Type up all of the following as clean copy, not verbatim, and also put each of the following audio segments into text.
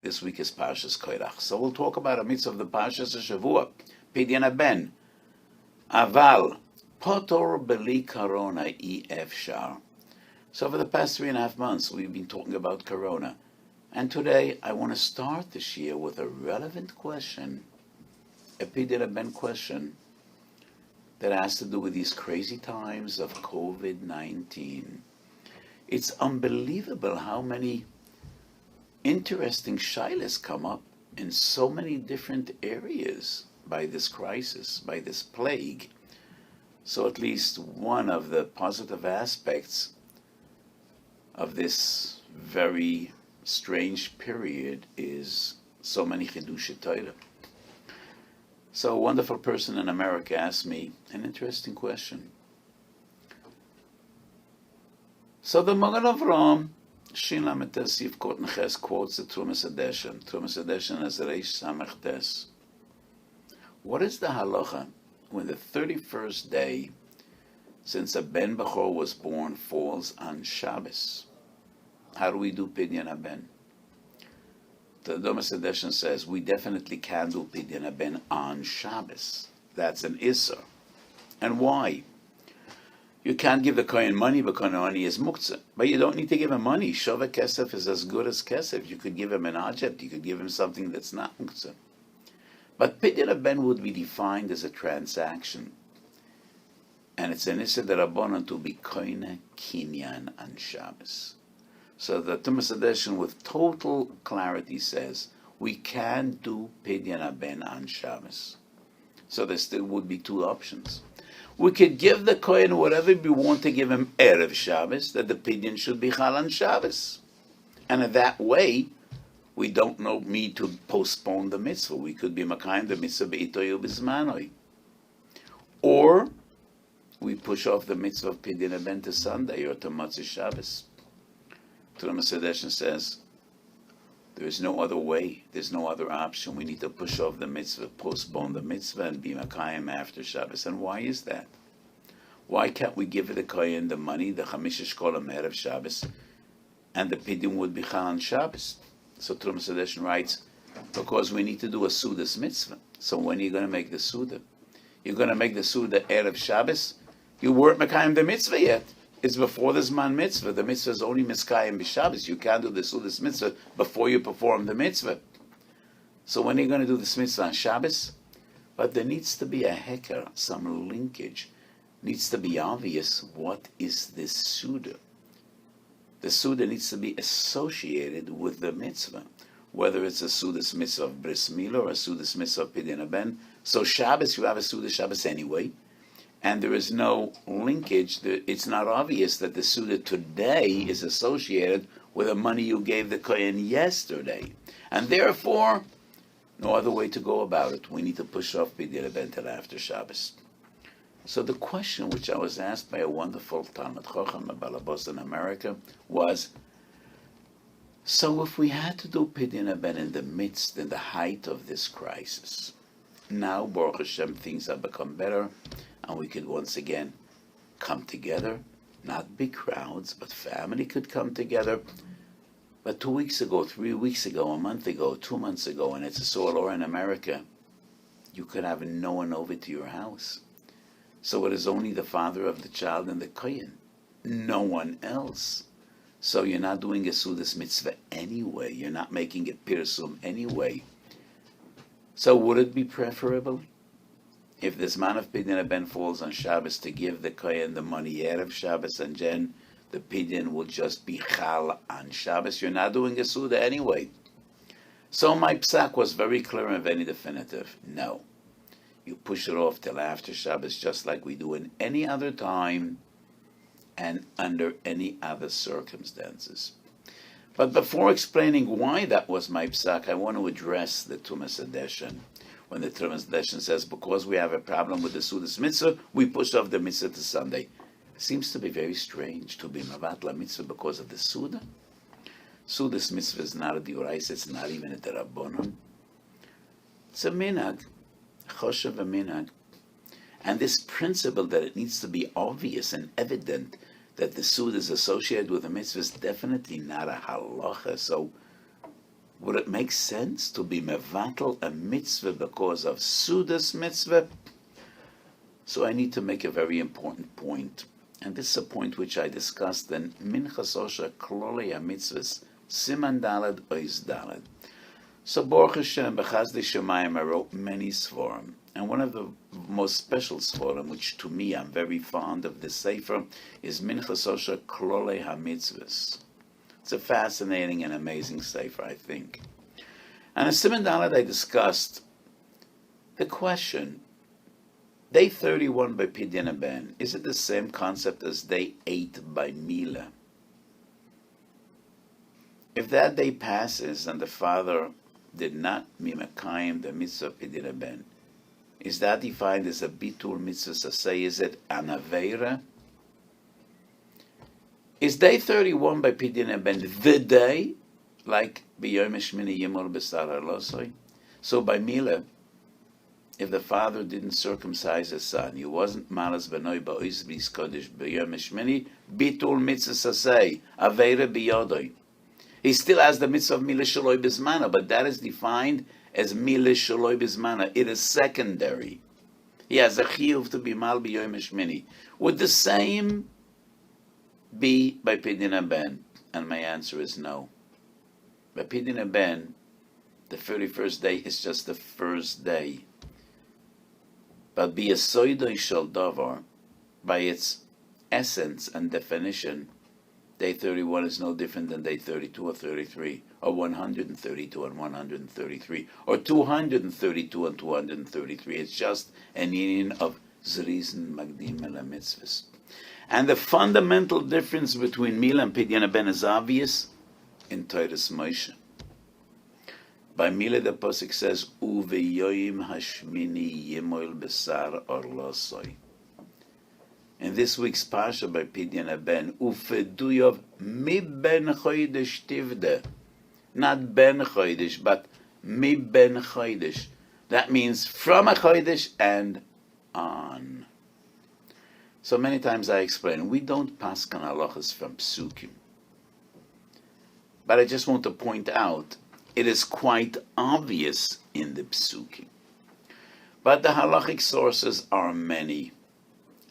This week is Parshas Koirach. So we'll talk about a mitzvah of the Parshas Shavua, Pidyon Haben. Aval, Potor Beli Corona Efshar. So for the past 3.5 months, we've been talking about Corona. And today, I want to start this year with a relevant question, a Pidyon Haben question, that has to do with these crazy times of COVID-19. It's unbelievable how many interesting shilas come up in so many different areas by this crisis, by this plague. So at least one of the positive aspects of this very strange period is so many chidushei Torah. So a wonderful person in America asked me an interesting question. So the Magen Avraham Shin Lamed Tes Yif Kot Neches quotes the Trumas Hadeshen. Trumas Hadeshen as Reish Samech Tes. What is the halacha when the 31st day since a Ben Bechor was born falls on Shabbos? How do we do Pidyon Haben? The Trumas Hadeshen says we definitely can do Pidyon Haben on Shabbos. That's an Isser. And why? You can't give the Kohen money because money is muktzah. But you don't need to give him money. Shova kesef is as good as kesef. You could give him an ajet. You could give him something that's not muktzah. But Pidyon Haben would be defined as a transaction. And it's an issa d'Rabbanan to be koine kinyan on Shabbos. So the Trumas Hadeshen with total clarity says, we can do Pidyon Haben on Shabbos. So there still would be two options. We could give the Kohen whatever we want to give him Erev Shabbos, that the Pidyon should be Chal on Shabbos. And in that way, we don't need to postpone the mitzvah. We could be Makayim the mitzvah Be'itoy U'Bizmanoi. Or we push off the mitzvah of Pidyon Haben to Sunday or to Motzei Shabbos. Trumas Hadeshen says, there is no other way. There's no other option. We need to push off the mitzvah, postpone the mitzvah, and be Makayim after Shabbos. And why is that? Why can't we give the Kohen the money, the Chamisha Shkolim Erev Shabbos, and the Pidyon would be Chal on Shabbos? So Trumas Hadeshen writes, because we need to do a Sudas mitzvah. So when are you going to make the Suda? You're going to make the Suda Erev Shabbos? You weren't Makayim the mitzvah yet. It's before the Zman mitzvah. The mitzvah is only Miskayim b'Shabbos. You can't do the Sudas mitzvah before you perform the mitzvah. So when are you going to do this mitzvah on Shabbos? But there needs to be a heker, some linkage. Needs to be obvious, what is this Suda? The Suda needs to be associated with the mitzvah. Whether it's a Sudas mitzvah of Bris Milah or a Sudas mitzvah of Pidyon Haben. So Shabbos, you have a Suda Shabbos anyway. And there is no linkage. It's not obvious that the Suda today is associated with the money you gave the Kohen yesterday. And therefore, no other way to go about it. We need to push off Pidyon Haben till after Shabbos. So the question which I was asked by a wonderful Talmud Chacham, a Balabos in America, was, so if we had to do Pidyon Haben in the height of this crisis, now, Baruch Hashem, things have become better, and we could once again come together, not big crowds, but family could come together. But 2 weeks ago, 3 weeks ago, a month ago, 2 months ago, and it's a soil or in America, you could have no one over to your house. So it is only the father of the child and the Kohen, no one else. So you're not doing a Sudas mitzvah anyway. You're not making a pirsum anyway. So would it be preferable, if this man of Pidyon Haben falls on Shabbos, to give the Kohen the money Erev Shabbos, and then the Pidyon will just be Chal on Shabbos? You're not doing a Suda anyway. So my psak was very clear and very definitive. No. You push it off till after Shabbos, just like we do in any other time and under any other circumstances. But before explaining why that was my psak, I want to address the Trumas Hadeshen. When the Trumas Hadeshen says, because we have a problem with the Sudas mitzvah, we push off the mitzvah to Sunday. It seems to be very strange to be mavatla mitzvah because of the Suda. Sudas mitzvah is not a diurais, it's not even a derabbanon. It's a minhag, choshev a minhag. And this principle that it needs to be obvious and evident that the Suda is associated with the mitzvah is definitely not a halacha. So Would it make sense to be mevatel a mitzvah because of Sudas mitzvah? So I need to make a very important point. And this is a point which I discussed in Minchas Osher Klolei HaMitzvahs, Siman Daled Ois Daled. So Baruch Hashem, B'chazdei Shemayim, I wrote many Svarim. And one of the most special Svarim, which to me I'm very fond of this Sefer, is Minchas Osher Klolei HaMitzvahs. It's a fascinating and amazing Sefer, I think. And in Siman Daled I discussed the question, Day 31 by Pidyon and Ben, is it the same concept as Day 8 by Mila? If that day passes and the father did not mimekayim the mitzvah of Pidyon and Ben, is that defined as a bitul mitzvah saseh? Is it an aveira? Is Day 31 by Pidyon and Ben the day, like b'yom shmini yimor b'sar halosoi? So by Mila, if the father didn't circumcise his son, he wasn't malas benoi ba'ois b'is kodesh b'yom shmini, bitul mitzvah saseh, aveira b'yodoi. He still has the mitzvah of Mila Shaloi Bizmana, but that is defined as Mila Shaloi Bizmana. It is secondary. He has a chiyuv to be mal b'yom shmini. Would the same be by Pidyon and Ben? And my answer is no. By Pidyon and Ben, the 31st day is just the first day. But b'yasoidoi shel davar, by its essence and definition, Day 31 is no different than Day 32 or 33, or 132 and 133, or 232 and 233. It's just an union of Zrizn Magdim El HaMitzvahs. And the fundamental difference between Mila and Pidyon and Ben is obvious in Toras Moshe. By Mila, the Pasuk says, Uveyoyim hashmini yimoil besar orlosoi. In this week's Parsha by Pidyon and Ben, Ufeduyov mi ben chodesh tivde. Not ben chodesh, but mi ben chodesh. That means from a chodesh and on. So many times I explain, we don't paskan halachas from psukim. But I just want to point out, it is quite obvious in the psukim. But the halachic sources are many.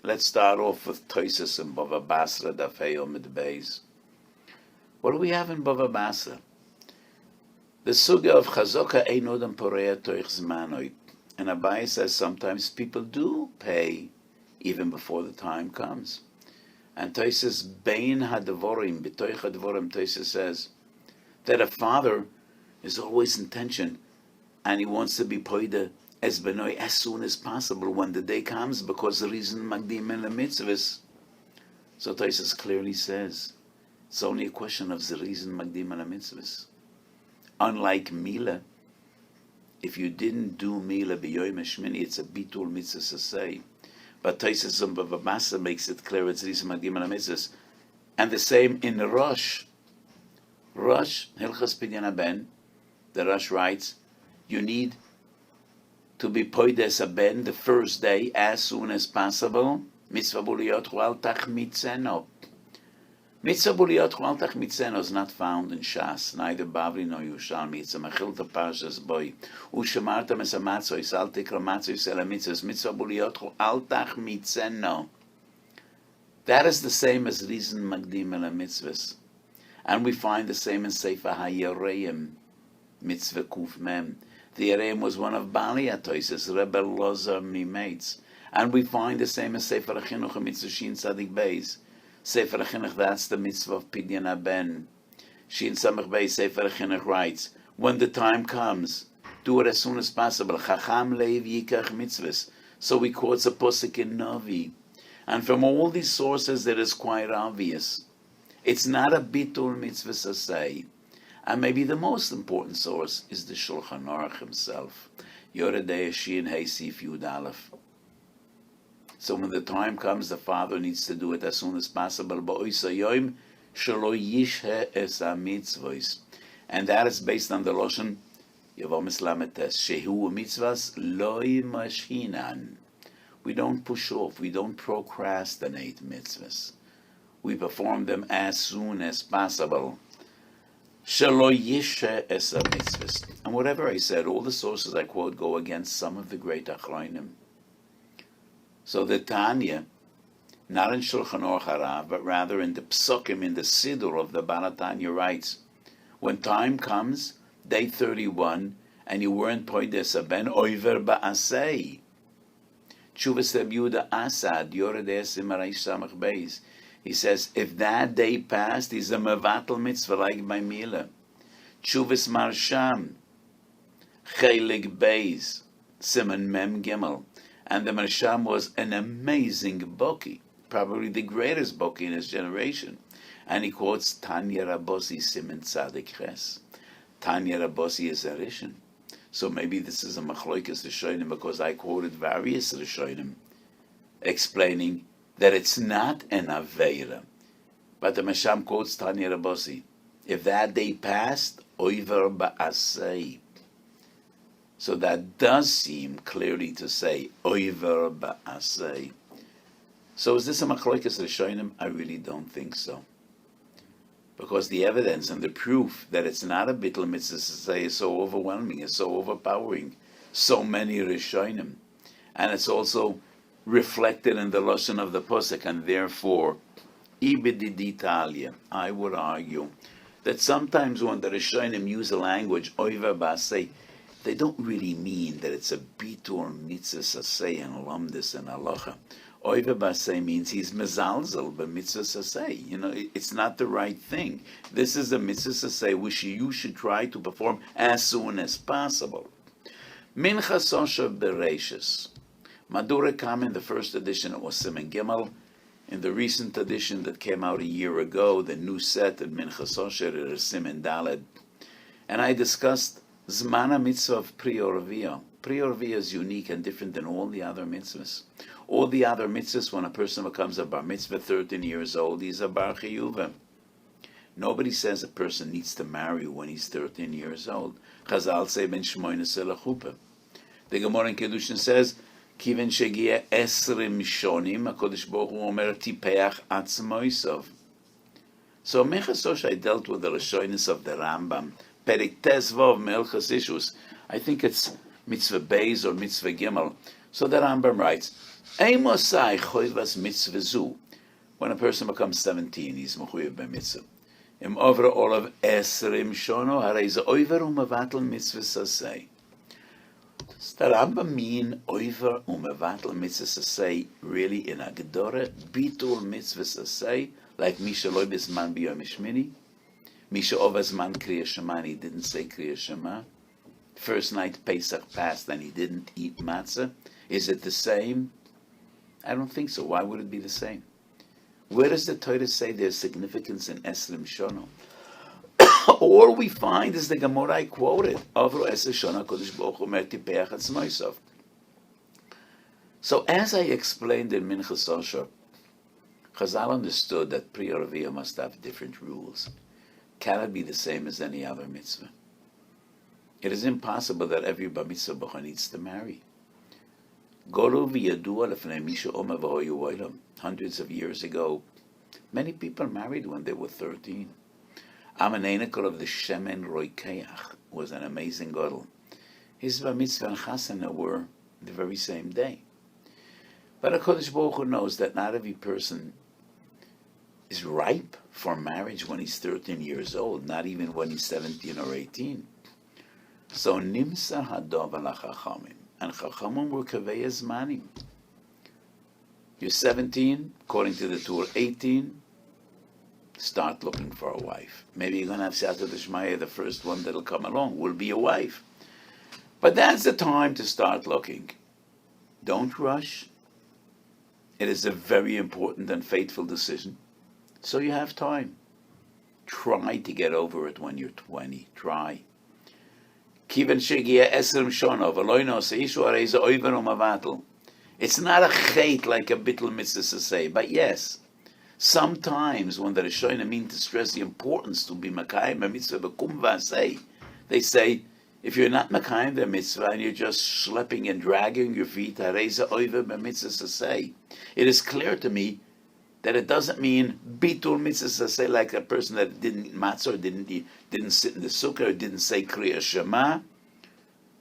Let's start off with Toises and Bava Basra, Dafei Omid Beis. What do we have in Bava Basra? The sugya of Chazoka Einodam Porea Toich Zmanoi. And Abai says sometimes people do pay even before the time comes. And Toises Bein Hadavorim, B'toich Hadavorim, Toises says that a father is always in tension and he wants to be poida as benoi as soon as possible when the day comes, because the reason Magdim El HaMitzvahs. So Toises clearly says it's only a question of the reason Magdim El HaMitzvahs. Unlike Mila, if you didn't do Mila b'yoyim shmini, it's a bitul mitzvah saseh. But Toises and Bava Basra makes it clear it's reason Magdim El HaMitzvahs. And the same in Rosh. Rosh, Hilchas Pidyon and Ben, the Rosh writes, you need to be poides a ben the first day as soon as possible. Mitzvah buliyot hu al tachmitzeno. Mitzvah buliyot hu al tachmitzeno is not found in Shas, neither Bavli nor Yerushalmi. It's a mechilta parshas boy. Ushemarta mesamatzois al tikra matzois el mitzvahs. Mitzvah buliyot hu al tachmitzeno. That is the same as reason Magdim El HaMitzvahs. And we find the same in Sefer HaYereim, Mitzvah Kuf Mem. The Yereim was one of Bali Atoises, Rebbe Lozer Mimates. And we find the same as Sefer HaChinuch and Mitzvah Shin Tzadik Beis. Sefer HaChinuch, that's the mitzvah of Pidyon and Ben. Shin Samach Beis, Sefer HaChinuch writes, when the time comes, do it as soon as possible. Chacham Leiv Yikach Mitzvahs. So we quote a posuk in Navi. And from all these sources, it is quite obvious. It's not a bitul mitzvah saseh. And maybe the most important source is the Shulchan Aruch himself. Yoredei Shin Hey Sif Yud Aleph. So when the time comes, the father needs to do it as soon as possible. Ba'oisayoim shelo yishhe es ha-mitzvos. And that is based on the Loshen Yevomis Lametes. Shehu mitzvahs loy mashhinan. We don't push off. We don't procrastinate mitzvahs. We perform them as soon as possible. Shelo yishe es mitzvahs. And whatever I said, all the sources I quote go against some of the great achronim. So the Tanya, not in Shulchan Aruch Harav, but rather in the Psukim, in the Siddur of the Balatanya writes, when time comes, day 31, and you weren't poides ben oiver ba'asei. Tshuvas Reb Yehuda Asad, Yored Esim Araysh Samach Beis. He says, if that day passed, he's a mevatel mitzvah like by Mila. Tshuvas Marsham, Chelik Beis, Simon Mem Gimel. And the Marsham was an amazing boki, probably the greatest boki in his generation. And he quotes Tanya Rabosi Simon Tzadik Ches. Tanya Rabosi is a Rishon. So maybe this is a machloikas Rishonim because I quoted various Rishonim explaining that it's not an Aveira. But the Masham quotes Tanya Rabosi. If that day passed, oiver ba'asei. So that does seem clearly to say oiver ba'asei. So is this a machloikas Rishonim? I really don't think so. Because the evidence and the proof that it's not a bittul mitzvah to say is so overwhelming, is so overpowering, so many Rishonim. And it's also reflected in the lashon of the posuk, and therefore, ibididitalia, I would argue that sometimes when the Rishonim use a language, oiver ba'asei, they don't really mean that it's a bitur mitzvah sasei and lamdis and halacha. Oiver ba'asei means he's mezalzel b'mitzvah sasei. It's not the right thing. This is a mitzvah sasei which you should try to perform as soon as possible. Minchas Osher Bereishis. Madura Kam in the first edition, it was Siman Gimel. In the recent edition that came out a year ago, the new set of Minchas Osher is Siman Daled. And I discussed Zmana mitzvah of Prior Via. Prior Via is unique and different than all the other mitzvahs. All the other mitzvahs, when a person becomes a bar mitzvah 13 years old, he's a bar chiyuva. Nobody says a person needs to marry when he's 13 years old. Chazal say ben shmoynes elachupa. The Gemara in Kedushin says, Kiven shegia esrim shonim, HaKadosh Baruch Hu omer tipeach atzmoisov. So Mechasosh, I dealt with the Rishonis of the Rambam. Perik Tezvov Melchas Ishus. I think it's mitzvah Beis or mitzvah Gimel. So the Rambam writes, Eimosai choivas mitzvah zu. When a person becomes 17, he's mechuyev b'mitzvah. Im over all of esrim shono, harei ze oiver umevatel mitzvah sasei. Does the Rambam mean oiver umevatel mitzvah sasei really in a gedore bitul mitzvah sasei, like Misha loy bisman b'yom shmini? Misha ovazman kriya shema, and he didn't say kriya shema. First night Pesach passed and he didn't eat matzah. Is it the same? I don't think so. Why would it be the same? Where does the Torah say there's significance in Esrim Shono? All we find is the Gemara I quoted. So as I explained in Minchas Osher, Chazal understood that Priya Reviya must have different rules. Cannot be the same as any other mitzvah. It is impossible that every bar mitzvah bocha needs to marry. Hundreds of years ago, many people married when they were 13. Amanenekor of the Shemen Roikeach was an amazing gadol. His bar mitzvah and chasana were the very same day. But HaKadosh Baruch Hu knows that not every person is ripe for marriage when he's 13 years old, not even when he's 17 or 18. So Nimsa Hadov ala Chachamim, and Chachamim were Kavei Zmanim. You're 17, according to the Torah, 18, start looking for a wife. Maybe you're going to have Siyata D'Shmaya, the first one that'll come along will be a wife. But that's the time to start looking. Don't rush. It is a very important and fateful decision. So you have time. Try to get over it when you're 20. Try. It's not a chait like a bittul mitzvah to say, but yes, sometimes when the Rishonim mean to stress the importance to be makayim a mitzvah bekum v'asei, they say, if you're not makayim the mitzvah and you're just schlepping and dragging your feet, it is clear to me that it doesn't mean bitul mitzvah, say like a person that didn't eat matzah, or didn't sit in the sukkah, or didn't say kriya shema.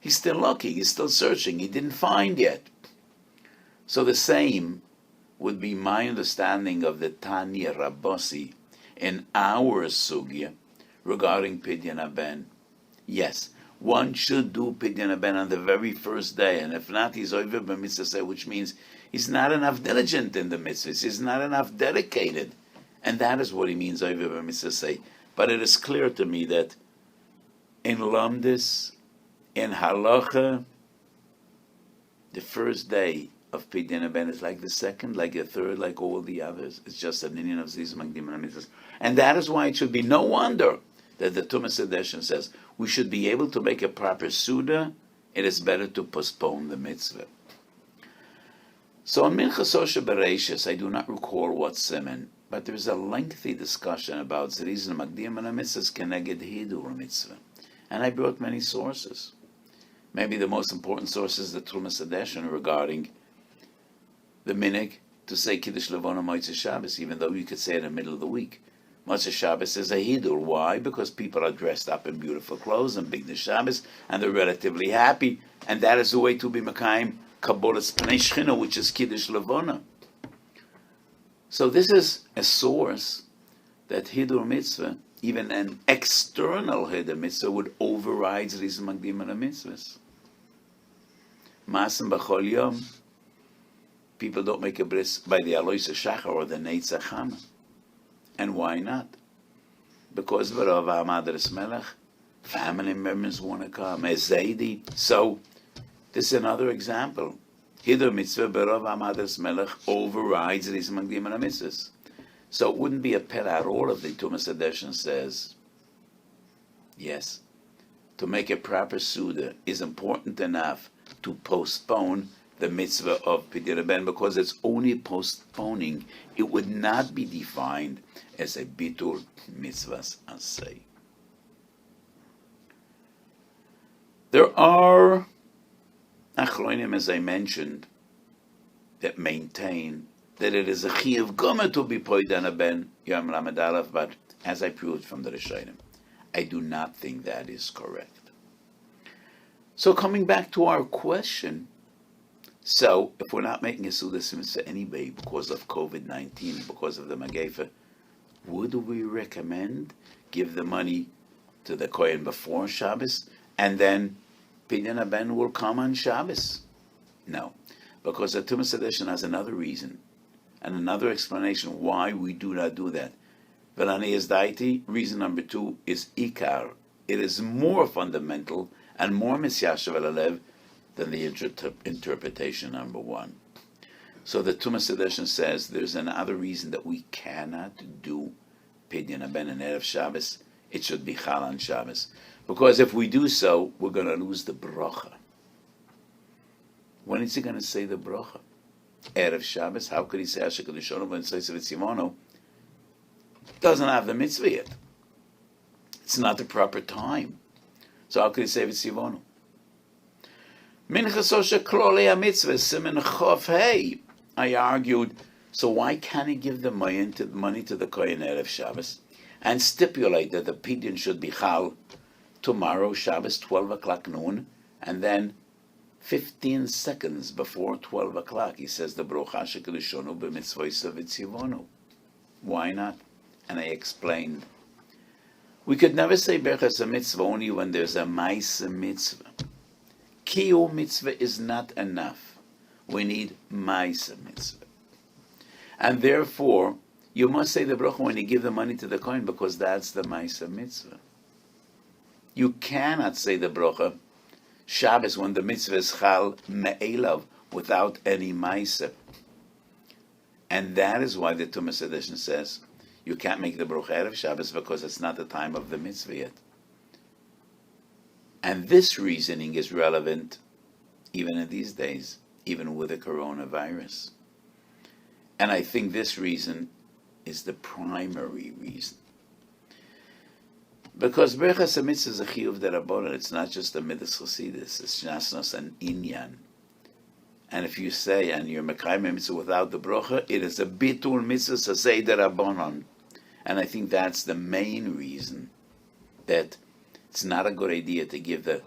He's still looking, he's still searching, he didn't find yet. So the same would be my understanding of the Tanya Rabbosi in our sugya regarding Pidyon Haben. Yes, one should do Pidyon Haben on the very first day, and if not, he's over b'mitzvah, which means he's not enough diligent in the mitzvahs, he's not enough dedicated. And that is what he means over b'mitzvah. But it is clear to me that in Lamdis, in Halacha, the first day of Pidyon Haben is like the second, like the third, like all the others. It's just an Indian of Ziz Magdim and Mitzvahs. And that is why it should be no wonder that the Tumas Sedeshin says we should be able to make a proper Suda. It is better to postpone the mitzvah. So in Minchas Osher Bereishis, I do not recall what siman, but there is a lengthy discussion about Ziz Magdim and Mitzvahs Keneged Hidur Mitzvah. And I brought many sources. Maybe the most important source is the Tumas Sedeshin regarding the minig to say Kiddush Levona Motzei Shabbos, even though you could say it in the middle of the week. Motzei Shabbos is a hidur. Why? Because people are dressed up in beautiful clothes and big Shabbos, and they're relatively happy, and that is the way to be Mekayim Kabbalas Pnei Shechina, which is Kiddush Levona. So this is a source that hidur mitzvah, even an external hidur mitzvah, would override Zriz Magdim and mitzvahs. Masim B'chol Yom. People don't make a bris by the Alois Shachar or the Neitzach Ham. And why not? Because B'Rav Hamadris Melech, family members want to come, Ezaydi. So, this is another example. Hidur mitzvah B'Rav Hamadris Melech overrides Riz Magdim and mitzvahs. So it wouldn't be a pet at all if the Tumas Sedeshin says, yes, to make a proper Suda is important enough to postpone the mitzvah of Pidyon Haben, because it's only postponing. It would not be defined as a bitur mitzvahs asay. There are achronim, as I mentioned, that maintain that it is a chiyuv goma to be Pidyon Haben Yom Lamed Aleph, but as I proved from the Rishonim, I do not think that is correct. So coming back to our question, so, if we're not making a Suda Mitzvah anyway because of COVID-19, because of the Magefa, would we recommend give the money to the Kohen before Shabbos, and then Pidyon Haben will come on Shabbos? No, because the Tumas Sedeshin has another reason, and another explanation why we do not do that. Velani is daiti. Reason number 2 is Ikar. It is more fundamental and more Misyashav Alev than the interpretation number 1. So the Tumas Sedeshin says there's another reason that we cannot do Pidyon Haben and Erev Shabbos. It should be Chal on Shabbos. Because if we do so, we're going to lose the bracha. When is he going to say the bracha? Erev Shabbos? How could he say Asher Kedushono when Seis V'Tzimono? Doesn't have the mitzvah yet. It's not the proper time. So how could he say V'Tzimono? Minchas Osher Klolei HaMitzvah, Siman Chof Hey. I argued, so why can't he give the money to the Kohen Erev Shabbos and stipulate that the Pidyon should be Chal tomorrow, Shabbos, 12 o'clock noon, and then 15 seconds before 12 o'clock, he says the Brocha Shekadushono b'mitzvoisa v'tzivonu. Why not? And I explained, we could never say Berchas HaMitzvah only when there's a Ma'aseh Mitzvah. Kiyum Mitzvah is not enough. We need Ma'aseh Mitzvah. And therefore, you must say the Brocha when you give the money to the Kohen, because that's the Ma'aseh Mitzvah. You cannot say the Brocha Shabbos when the Mitzvah is Chal Me'elav without any Ma'aseh. And that is why the Tumas Sedeshin says you can't make the Brocha Erev Shabbos because it's not the time of the Mitzvah yet. And this reasoning is relevant even in these days, even with the coronavirus. And I think this reason is the primary reason. Because Berchas HaMitzvah is a chiyuv derabbanan. It's not just a midas chasidus. It's jasnos and inyan. And if you say, and you're Mekayim mitzvah without the bracha, it is a bitul mitzvah sasei derabanan. And I think that's the main reason that it's not a good idea to give the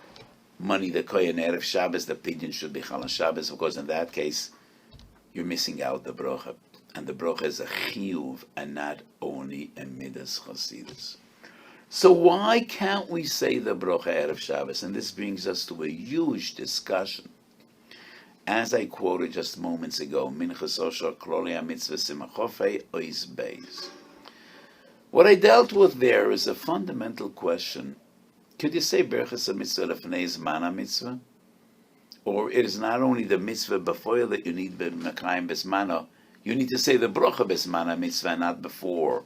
money, the kohen erev Shabbos, the Pidyon should be chal Shabbos, because in that case, you're missing out the bracha. And the bracha is a chiyuv and not only a midas chasidus. So why can't we say the bracha erev Shabbos? And this brings us to a huge discussion. As I quoted just moments ago, Minchas Osher Kloli HaMitzvah Simachofei Ois Beis. What I dealt with there is a fundamental question. Could you say Berachas HaMitzvah Lefnei Zman HaMitzvah? Or it is not only the mitzvah before that you need Mekayim Besmano, you need to say the bracha Besman HaMitzvah, not before.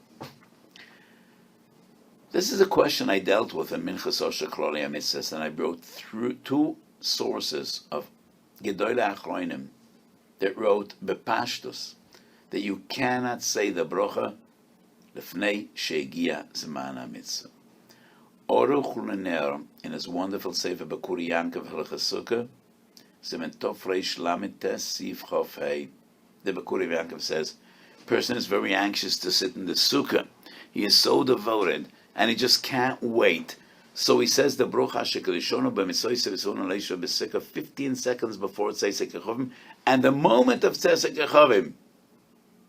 This is a question I dealt with in Minchas Osher Kloli HaMitzvah, and I brought through two sources of Gedolei Achronim that wrote Bepashtus that you cannot say the bracha Lefnei Shegia Zman HaMitzvah. Oruch Luner, in his wonderful Sefer Bekuri Yankov Hilchos Sukkah, Siman Tov Reish Lamed Tes Sif Chof Hei, the Bekuri Yankov says, person is very anxious to sit in the Sukkah. He is so devoted, and he just can't wait. So he says the Bruch HaShekelishonu B'Mitzvah Yisrael Leisha B'Sikah 15 seconds before Tzesek Echavim, and the moment of Tzesek Echavim,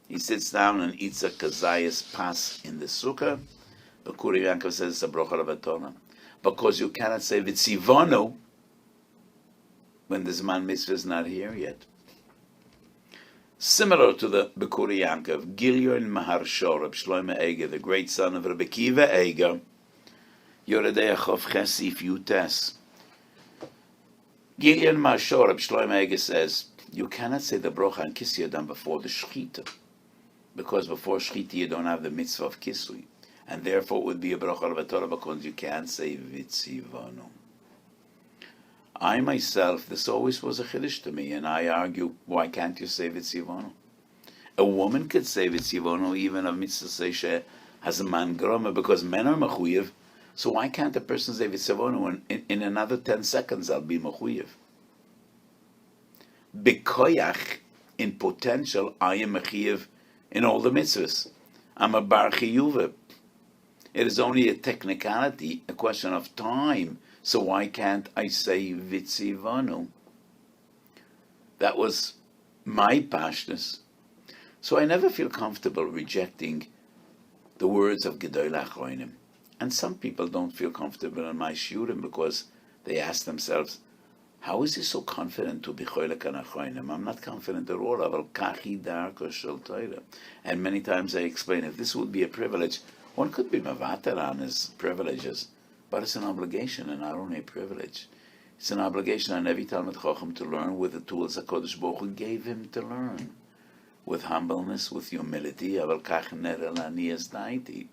he sits down and eats a kazayas pas in the Sukkah. Bekuri Yankov says it's a Bruch HaLavatona. Because you cannot say Vitzivonu when the Zman Mitzvah is not here yet. Similar to the Bekuri Yankov, Gilyon Maharshor, Reb Shlomo Eiger, the great son of Reb Akiva Eiger, Yoredei Achov Chesif Yutes. Gilyon Maharshor, Reb Shlomo Eiger says, you cannot say the Brocha and Kisui Adam before the Shchita, because before Shchita you don't have the mitzvah of Kisui, and therefore it would be a Brocha Levatorah because you can't say Vitzivonu. I myself, this always was a chiddush to me, and I argue, why can't you say Vitzivonu? A woman could say Vitzivonu even of mitzvah seisha has a man groma, because men are mechuyev, so why can't a person say Vitzivonu and in another 10 seconds I'll be mechuyev? Bekoyach, in potential, I am mechuyev in all the mitzvahs. I'm a bar chiyuv. It is only a technicality, a question of time. So why can't I say Vitzivanu? That was my pashtus. So I never feel comfortable rejecting the words of Gedolei Achronim. And some people don't feel comfortable in my Shiurim because they ask themselves, how is he so confident to be Choylek an Achronim? I'm not confident at all. Aval kachi darko shel Torah. And many times I explain, if this would be a privilege, one could be mavater on his privileges. But it's an obligation and not only a privilege. It's an obligation on every Talmid Chacham to learn with the tools HaKadosh Baruch Hu gave him to learn. With humbleness, with humility. Aval kach ner el ani es daiti.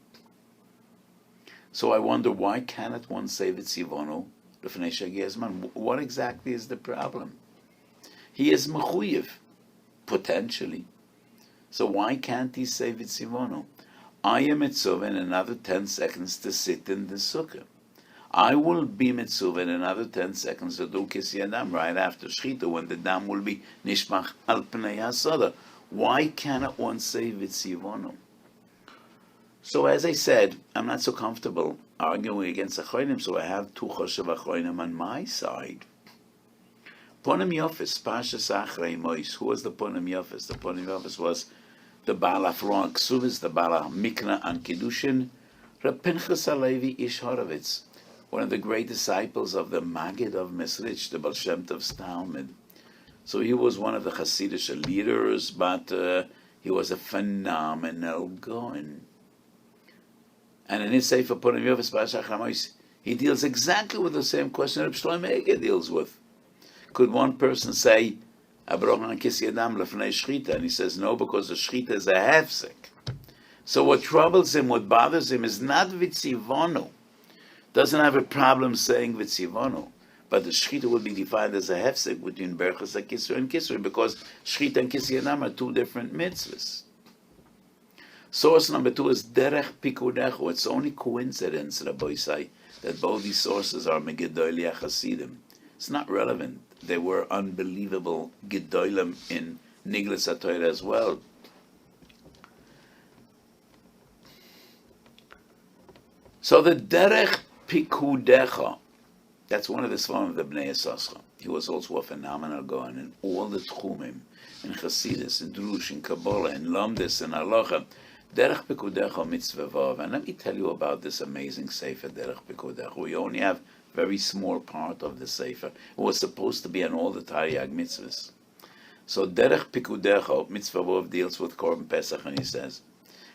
So I wonder, why cannot one say Vitzivonu Lefnei Shegia Zman? What exactly is the problem? He is mechuyev, potentially. So why can't he say Vitzivonu? I am mitzvah in another 10 seconds to sit in the sukkah. I will be mitzvah in another 10 seconds to do Kisui Adam right after Shchita, when the dam will be nishmach al pnei hasada. Why cannot one say Vitzivonu? So as I said, I'm not so comfortable arguing against Achronim, so I have two Choshev Achronim on my side. Ponim Yofis, Pashas Achrei Mois. Who was the Ponim Yofis? The Ponim Yofis was the Baal Afron Ksuvis, the Baal Mikna and Kiddushin, Reb Pinchas Halevi Ish Horovitz, one of the great disciples of the Maggid of Mesrich, the Baal Shem Tov's Talmud. So he was one of the Hasidic leaders, but he was a phenomenal Goen. And in his Sefer Ponim Yofis Pashas Achrei Mois, he deals exactly with the same question Reb Shlomo Eiger deals with. Could one person say, Abroch an Kisui Adam lefnei Shchita? And he says, no, because the Shchita is a hefsek. So what troubles him, what bothers him, is not Vitzivonu. Doesn't have a problem saying Vitzivonu. But the Shchita will be defined as a hefsek between Berachas HaKisui and Kisui, because Shchita and Kisui Adam are two different mitzvahs. Source number 2 is Derech Pikudechu. It's only coincidence, Rabbi Isai, that both these sources are Megidolei Hasidim. It's not relevant. They were unbelievable gedolim in Niglas HaTorah as well. So the derech pikudecha, that's one of the Sfarim of the Bnei Yissaschar. He was also a phenomenal guy in all the tchumim, in Chassidus, in Drush, in Kabbalah, in Lamdis, in Halacha. Derech pikudecha mitzvah vav. And let me tell you about this amazing sefer, Derech pikudecha. We only have a very small part of the sefer. It was supposed to be on all the Taryag mitzvahs. So Derech pikudecha, mitzvah vav, deals with Korban Pesach, and he says,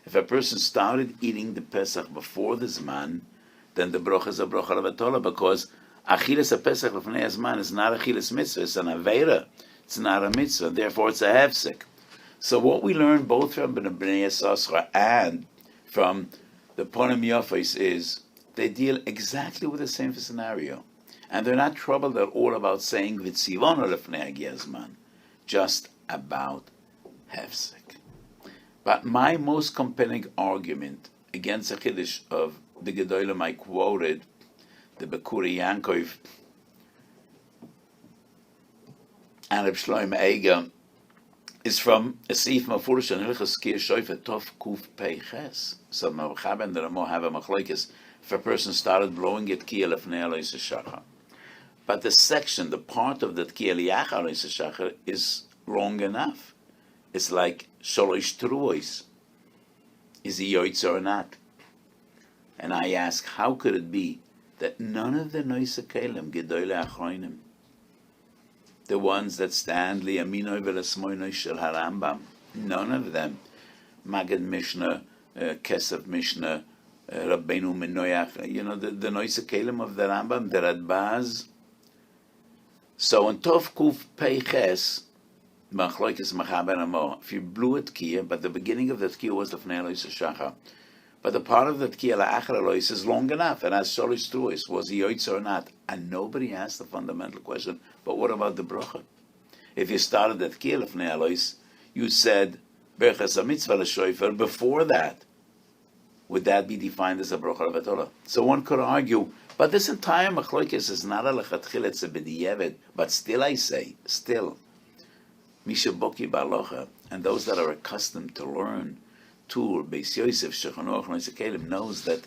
if a person started eating the Pesach before the Zman, then the brocha is a brocha levatollah, because Achilas HaPesach l'fnei Zman is not Achilas mitzvah, it's an Aveira. It's not a mitzvah, therefore it's a hefsek. So what we learn both from the Bnei Yissaschar and from the Ponim Yafos is they deal exactly with the same scenario. And they're not troubled at all about saying V'tzivono l'fnei Hagia Zman, just about hefsek. But my most compelling argument against the Chiddush of the Gedolim I quoted, the Bekuri Yankov and Reb Shlomo Eiger, is from a Seif Mafurish and Hilchas Kiyah Shoifa Tov Kuf Pei Ches. So Haben and the Ramo have a machlokes if a person started blowing at Kiyah Lefnei Alois Shachar. But the section, the part of the Kiyah Liach Alois Shachar is long enough. It's like Sholosh Truos. Is he Yoitz or not? And I ask, how could it be that none of the Noise Kelim, Gedolei Achroinim, the ones that stand Liyaminoi Velasmoinoi Shel HaRambam, none of them, Magid Mishnah, Kesef Mishnah, Rabbeinu Menoyach, the Noise Kelim of the Rambam, the Radbaz. So in Tov Kuf Peiches, if you blew a tkiyah, but the beginning of the tkiyah was the Fnei Alois Shachar, but the part of the tkiyah la'achar Alois is long enough, and as Sholish Truos, was he yoitz or not? And nobody asked the fundamental question, but what about the bracha? If you started the tkiyah lefnei Alois, you said Berchas HaMitzvah l'shoifer before that, would that be defined as a bracha levatollah? So one could argue, but this entire machlokes is not a lechatchil, it's a b'diavad, but still I say, Mishaboki Balocha, and those that are accustomed to learn Tur, Beis Yosef, Shulchan Aruch, Noise Kelim, knows that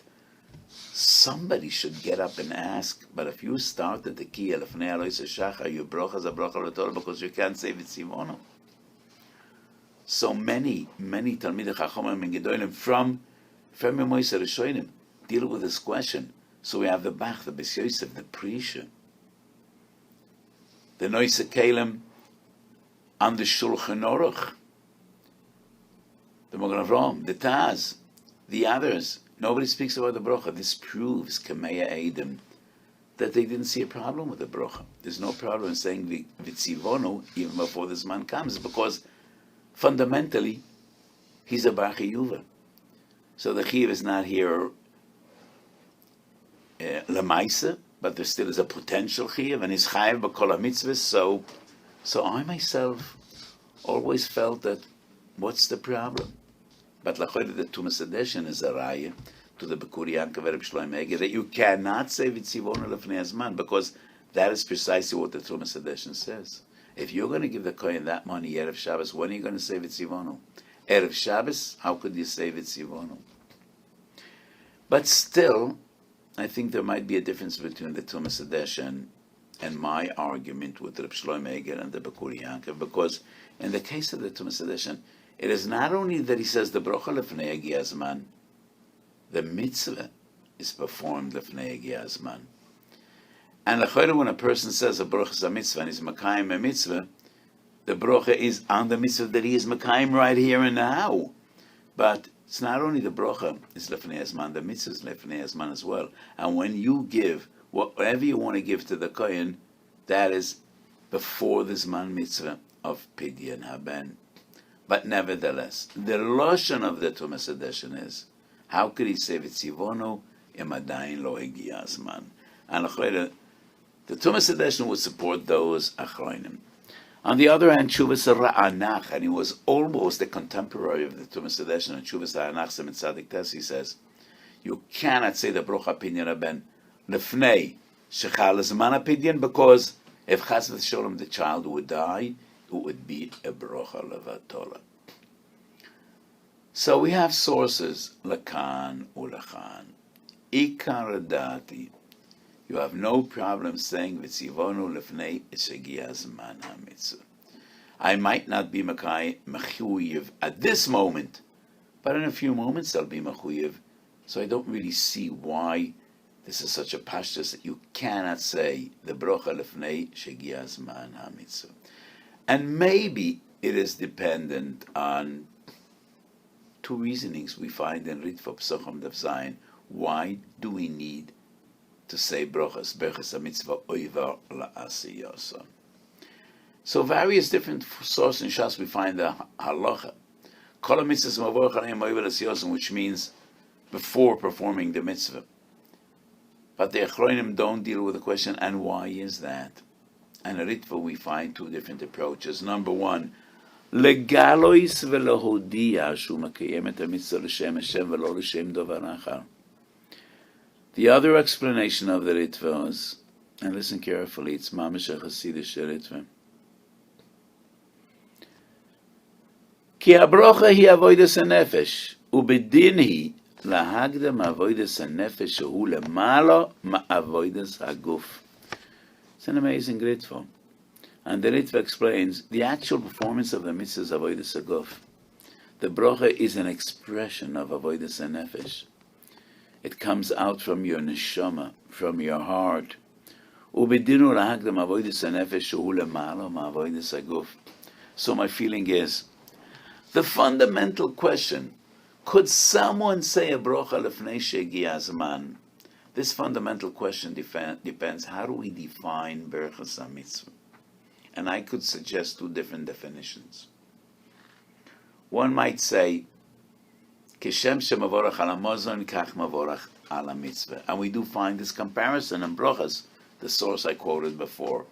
somebody should get up and ask, but if you start at the Kiyah Lefnei Alois Shachar, your bracha is a bracha levatollah because you can't say V'tzivono. So many Talmidei Chachamim and Gedolim from Moisei Rishonim deal with this question. So we have the Bach, the Beis Yosef, the Prisha, the Noise Kelim, on the Shulchan Aruch, the Magen Avraham, the Taz, the others. Nobody speaks about the bracha. This proves, Kameya Eidim, that they didn't see a problem with the bracha. There's no problem in saying V'tzivono even before this man comes, because fundamentally, he's a Bar Chiyuva. So the Chiyuv is not here Lamaisa, but there still is a potential Chiyuv, and he's Chayav B'kol HaMitzvahs, So I myself always felt that, what's the problem? But Lachoyde, the Tumas Adeshin is a raya to the Bekuri Yankov Reb Shlomo Eiger that you cannot say V'tzivono Lefnei Azman, because that is precisely what the Tumas Adeshin says. If you're going to give the Kohen that money Erev Shabbos, when are you going to say V'tzivono? Erev Shabbos, how could you say V'tzivono? But still, I think there might be a difference between the Tumas Adeshin and my argument with Reb Shlomo Eiger and the Bekuri Yankov, because in the case of the Tumas Adeshin, it is not only that he says the bracha lefnei Hagia Zman, the mitzvah is performed lefnei Hagia Zman. And when a person says a bracha is a mitzvah and is makayim a mitzvah, the bracha is on the mitzvah that he is makayim right here and now. But it's not only the bracha is lefnei Zman, the mitzvah is lefnei Zman as well. And when you give whatever you want to give to the Kohen, that is before the Zman mitzvah of Pidyon Haben. But nevertheless, the Lashon of the Tumas Adeshin is, how could he say V'tzivono im adayin lo hagia Zman? And the Tumas Adeshin would support those Achronim. On the other hand, Shuvas Ra'anach, and he was almost a contemporary of the Tumas Adeshin, and Shuvas Ra'anach Semet Tzadik Tes, he says, you cannot say the Brocha Pidyon Haben lefnei shechal zman Pidyon, because If Chas v'Sholom the child would die, it would be a brocha levatola. So we have sources, lakan ulachan. Ikar dati. You have no problem saying v'tzivonu lefnei shegia zman hamitzvah. I might not be mechuyev at this moment, but in a few moments I'll be mechuyev. So I don't really see why this is such a pashtus that you cannot say the brocha lefnei shegia zman hamitzvah. And maybe it is dependent on two reasonings we find in Ritva Psocham Dav Zayin. Why do we need to say brochas mitzvah oivar la'asiyasa? So various different sources in Shas we find the halacha. Kol mitzvahs mavorach aleim oivar la'asiyasa, which means before performing the mitzvah. But the Achronim don't deal with the question, and why is that? And in Ritva we find two different approaches. Number one, legalois v'lehodia shu makayem et hamitzvah l'shem Hashem v'lo l'shem dovar achar. The other explanation of the Ritva is, and listen carefully, it's mamish hasidish Ritva. Ki habrocha hi avodas hanefesh, ubedin hi lahagdam avodas hanefesh shehu lemalo ma'avodas haguf. It's an amazing Ritva. And the Ritva explains the actual performance of the mitzvahs avodas haguf. The brocha is an expression of avodas hanefesh. It comes out from your neshama, from your heart. So my feeling is, the fundamental question, could someone say a brocha lefnei shegia zman? This fundamental question depends, how do we define berachas hamitzvah? And I could suggest two different definitions. One might say, Kishem shemavorach ala mozon kach mavorach ala mitzvah. And we do find this comparison in brochas, the source I quoted before.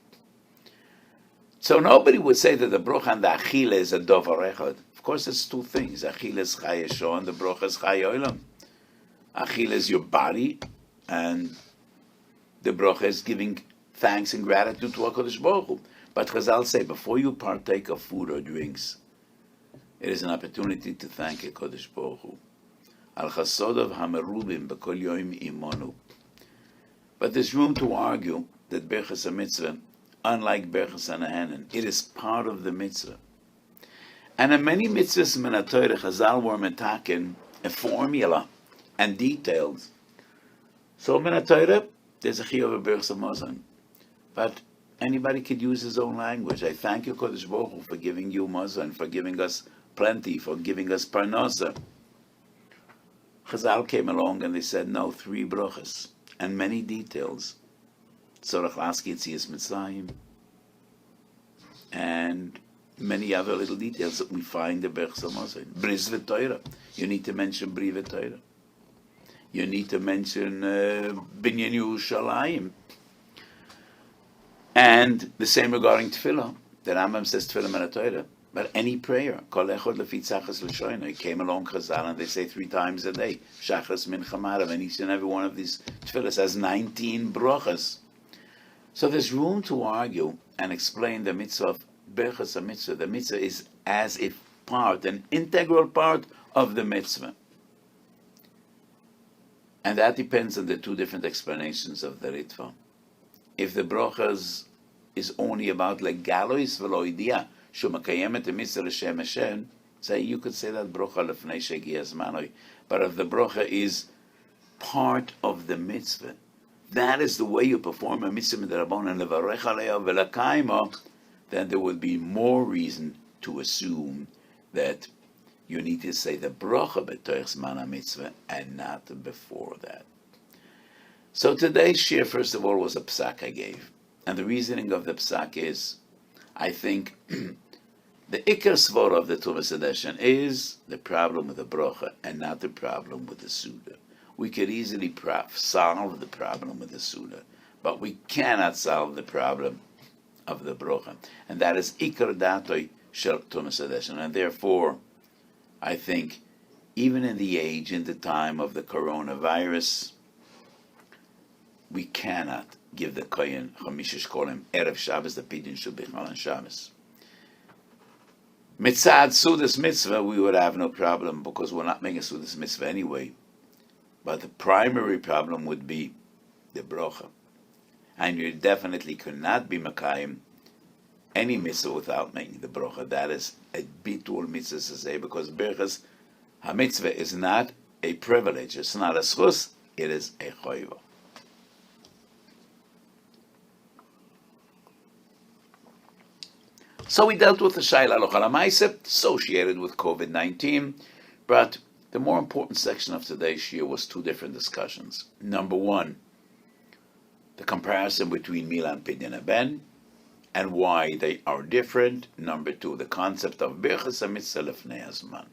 So nobody would say that the brocha and the achila is a dovar echad. Of course, it's two things. Achila is chay yesho and the brocha is chay olam. Achila is your body, and the brocha is giving thanks and gratitude to HaKadosh Baruch Hu. But Chazal say, before you partake of food or drinks, it is an opportunity to thank HaKadosh Baruch Hu. Al chasodov hamerubim b'kol yoim imonu. But there's room to argue that berachas mitzvah, unlike berachas hanahanan, it is part of the mitzvah. And in many mitzvahs min haTorah, Chazal were metaken a formula and details. So min haTorah, there's a chiyuv of berachas hamazon, but anybody could use his own language. I thank you, Kodesh Baruch Hu, for giving you mazon, for giving us plenty, for giving us parnasa. Chazal came along and they said, no, 3 brachas and many details. Tzorach laski yitzias mitzrayim, and many other little details that we find in berachas hamazon. Bris v'Torah. You need to mention Bri v'Torah. You need to mention Binyan Yerushalayim. And the same regarding tefillah. The Rambam says tefillah min haTorah, but any prayer, kol echad lefi tzachas l'shoyna. It came along Chazal and they say 3 times a day, shachas min chamarav, and each and every one of these tefillahs has 19 brachas. So there's room to argue and explain the mitzvah of berachas mitzvah. The mitzvah is as if an integral part of the mitzvah. And that depends on the 2 different explanations of the Ritva. If the brachas is only about legalois veloidia shumakayemet mitzvah l'shem Hashem, say you could say that brocha lefnei shegia zmanoi. But if the brocha is part of the mitzvah, that is the way you perform a mitzvah midrabon and levarech aleya velakayma, then there would be more reason to assume that you need to say the brocha b'toich zman mitzvah and not before that. So today's shiur, first of all, was a psak I gave. And the reasoning of the psak is, I think, the ikar svara of the Tumas Hadeshen is the problem with the brocha and not the problem with the Suda. We could easily solve the problem with the Suda, but we cannot solve the problem of the brocha. And that is ikar datoi shel Tumas Hadeshen. And therefore, I think, even in the time of the coronavirus, we cannot give the kohen chamisha shkolim erev Shabbos. The pidyon should be on Shabbos. Mitzad Sudas mitzvah, we would have no problem because we're not making Sudas mitzvah anyway. But the primary problem would be the brocha. And you definitely could not be Makayim any mitzvah without making the brocha. That is a bitul mitzvah to say, because Birchas HaMitzvah is not a privilege. It's not a schus, it is a choiva. So we dealt with the Shaila Halacha L'Maaseh associated with COVID-19, but the more important section of today's Shiur was two different discussions. Number one, the comparison between Mila and Pidyon Haben and why they are different. Number two, the concept of Birchas HaMitzvah Lefnei Hazman.